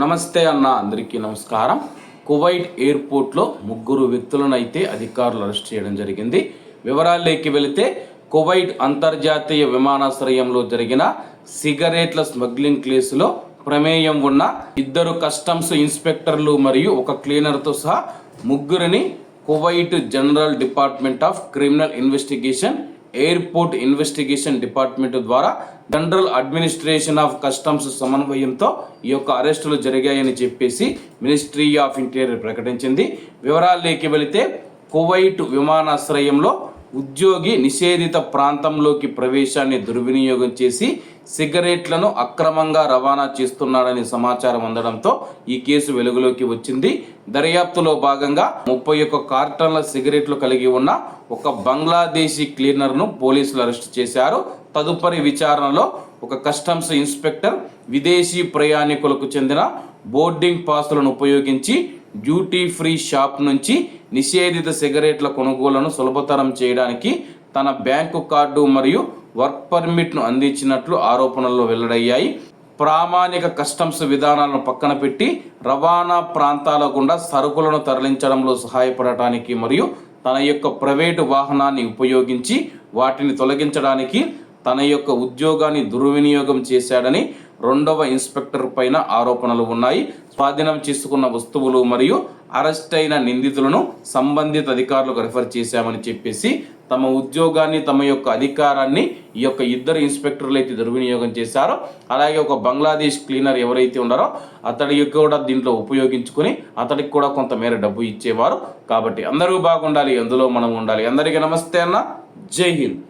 నమస్తే అన్న, అందరికీ నమస్కారం. కువైట్ ఎయిర్పోర్ట్లో ముగ్గురు వ్యక్తులను అయితే అధికారులు అరెస్ట్ చేయడం జరిగింది. వివరాల్లోకి వెళితే కువైట్ అంతర్జాతీయ విమానాశ్రయంలో జరిగిన సిగరెట్ల స్మగ్లింగ్ కేసులో ప్రమేయం ఉన్న ఇద్దరు కస్టమ్స్ ఇన్స్పెక్టర్లు మరియు ఒక క్లీనర్తో సహా ముగ్గురిని Kuwait general department of criminal investigation airport investigation department ద్వారా జనరల్ అడ్మినిస్ట్రేషన్ ఆఫ్ కస్టమ్స్ సమన్వయంతో ఈ యొక్క అరెస్టులు జరిగాయని చెప్పేసి మినిస్ట్రీ ఆఫ్ ఇంటీరియర్ ప్రకటించింది. వివరాల్లోకి వెళితే కువైట్ విమానాశ్రయంలో ఉద్యోగి నిషేధిత ప్రాంతంలోకి ప్రవేశాన్ని దుర్వినియోగం చేసి సిగరెట్లను అక్రమంగా రవాణా చేస్తున్నాడని సమాచారం అందడంతో ఈ కేసు వెలుగులోకి వచ్చింది. దర్యాప్తులో భాగంగా 31 కార్టన్ల సిగరెట్లు కలిగి ఉన్న ఒక బంగ్లాదేశీ క్లీనర్ను పోలీసులు అరెస్టు చేశారు. తదుపరి విచారణలో ఒక కస్టమ్స్ ఇన్స్పెక్టర్ విదేశీ ప్రయాణికులకు చెందిన బోర్డింగ్ పాసులను ఉపయోగించి డ్యూటీ ఫ్రీ షాప్ నుంచి నిషేధిత సిగరెట్ల కొనుగోలును సులభతరం చేయడానికి తన బ్యాంకు కార్డు మరియు వర్క్ పర్మిట్ను అందించినట్లు ఆరోపణల్లో వెల్లడయ్యాయి. ప్రామాణిక కస్టమ్స్ విధానాలను పక్కన పెట్టి రవాణా ప్రాంతాల గుండా సరుకులను తరలించడంలో సహాయపడటానికి మరియు తన యొక్క ప్రైవేటు వాహనాన్ని ఉపయోగించి వాటిని తొలగించడానికి తన యొక్క ఉద్యోగాన్ని దుర్వినియోగం చేశాడని రెండవ ఇన్స్పెక్టర్ పైన ఆరోపణలు ఉన్నాయి. స్వాధీనం చేసుకున్న వస్తువులు మరియు అరెస్ట్ అయిన నిందితులను సంబంధిత అధికారులకు రెఫర్ చేశామని చెప్పేసి తమ ఉద్యోగాన్ని తమ యొక్క అధికారాన్ని ఈ యొక్క ఇద్దరు ఇన్స్పెక్టర్లు అయితే దుర్వినియోగం చేశారో, అలాగే ఒక బంగ్లాదేశ్ క్లీనర్ ఎవరైతే ఉన్నారో అతడికి కూడా దీంట్లో ఉపయోగించుకొని అతడికి కూడా కొంతమేర డబ్బు ఇచ్చేవారు. కాబట్టి అందరూ బాగుండాలి, అందులో మనం ఉండాలి. అందరికీ నమస్తే అన్న, జై హింద్.